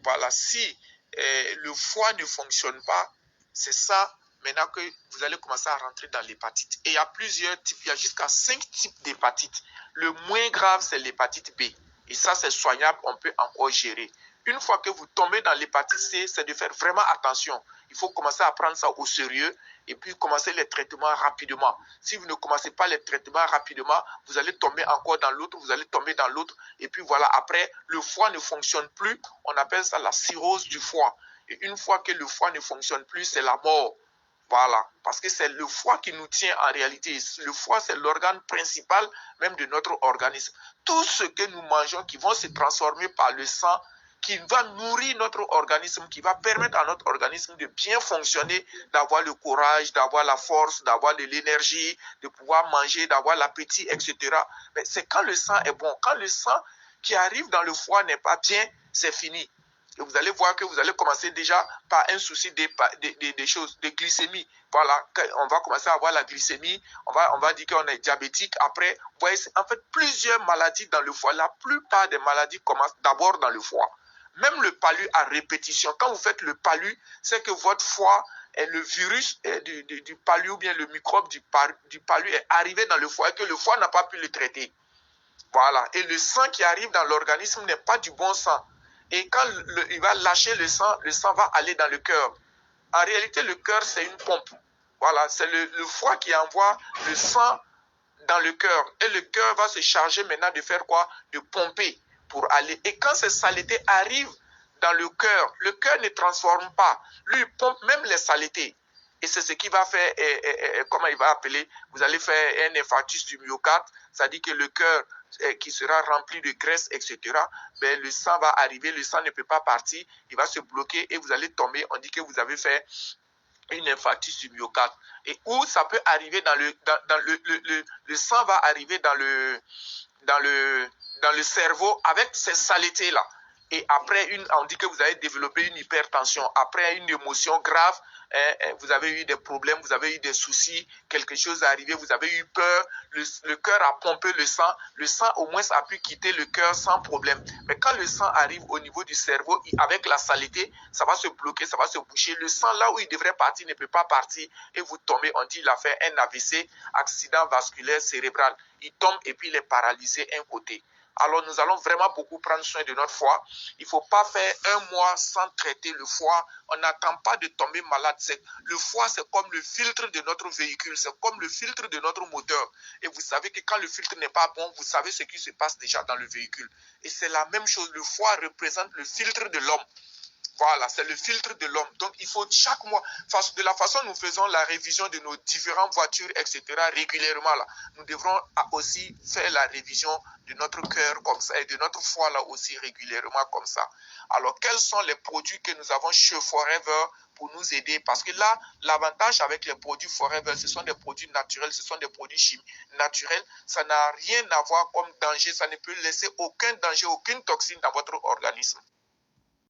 Voilà, si le foie ne fonctionne pas, c'est ça maintenant que vous allez commencer à rentrer dans l'hépatite. Et il y a plusieurs types, il y a jusqu'à 5 types d'hépatite. Le moins grave, c'est l'hépatite B. Et ça, c'est soignable, on peut encore gérer. Une fois que vous tombez dans l'hépatite C, c'est de faire vraiment attention. Il faut commencer à prendre ça au sérieux et puis commencer les traitements rapidement. Si vous ne commencez pas les traitements rapidement, vous allez tomber encore dans l'autre, vous allez tomber dans l'autre. Et puis voilà, après, le foie ne fonctionne plus. On appelle ça la cirrhose du foie. Et une fois que le foie ne fonctionne plus, c'est la mort. Voilà, parce que c'est le foie qui nous tient en réalité. Le foie, c'est l'organe principal même de notre organisme. Tout ce que nous mangeons qui vont se transformer par le sang, qui va nourrir notre organisme, qui va permettre à notre organisme de bien fonctionner, d'avoir le courage, d'avoir la force, d'avoir de l'énergie, de pouvoir manger, d'avoir l'appétit, etc. Mais c'est quand le sang est bon. Quand le sang qui arrive dans le foie n'est pas bien, c'est fini. Et vous allez voir que vous allez commencer déjà par un souci des choses, de glycémie. Voilà, on va commencer à avoir la glycémie, on va dire qu'on est diabétique. Après, vous voyez, en fait, plusieurs maladies dans le foie. La plupart des maladies commencent d'abord dans le foie. Même le palu à répétition, quand vous faites le palu, c'est que votre foie, le virus du palu ou bien le microbe du palu est arrivé dans le foie et que le foie n'a pas pu le traiter. Voilà. Et le sang qui arrive dans l'organisme n'est pas du bon sang. Et quand il va lâcher le sang va aller dans le cœur. En réalité, le cœur, c'est une pompe. Voilà, c'est le foie qui envoie le sang dans le cœur. Et le cœur va se charger maintenant de faire quoi? De pomper pour aller. Et quand ces saletés arrivent dans le cœur ne transforme pas. Lui, il pompe même les saletés. Et c'est ce qui va faire, comment il va appeler, vous allez faire un infarctus du myocarde, c'est-à-dire que le cœur qui sera rempli de graisse, etc., ben, le sang va arriver, le sang ne peut pas partir, il va se bloquer et vous allez tomber, on dit que vous avez fait une infarctus du myocarde. Et où ça peut arriver le sang va arriver dans le cerveau avec ces saletés-là. Et après, on dit que vous avez développé une hypertension. Après une émotion grave, vous avez eu des problèmes, vous avez eu des soucis, quelque chose est arrivé, vous avez eu peur, le cœur a pompé le sang au moins a pu quitter le cœur sans problème. Mais quand le sang arrive au niveau du cerveau, avec la saleté, ça va se bloquer, ça va se boucher. Le sang, là où il devrait partir, ne peut pas partir et vous tombez, on dit il a fait un AVC, accident vasculaire cérébral. Il tombe et puis il est paralysé un côté. Alors nous allons vraiment beaucoup prendre soin de notre foie. Il ne faut pas faire un mois sans traiter le foie. On n'attend pas de tomber malade. Le foie, c'est comme le filtre de notre véhicule. C'est comme le filtre de notre moteur. Et vous savez que quand le filtre n'est pas bon, vous savez ce qui se passe déjà dans le véhicule. Et c'est la même chose. Le foie représente le filtre de l'homme. Voilà, c'est le filtre de l'homme. Donc, il faut chaque mois, de la façon dont nous faisons la révision de nos différentes voitures, etc., régulièrement, là, nous devrons aussi faire la révision de notre cœur comme ça et de notre foie là aussi régulièrement comme ça. Alors, quels sont les produits que nous avons chez Forever pour nous aider? Parce que là, l'avantage avec les produits Forever, ce sont des produits naturels, ce sont des produits chimiques naturels. Ça n'a rien à voir comme danger, ça ne peut laisser aucun danger, aucune toxine dans votre organisme.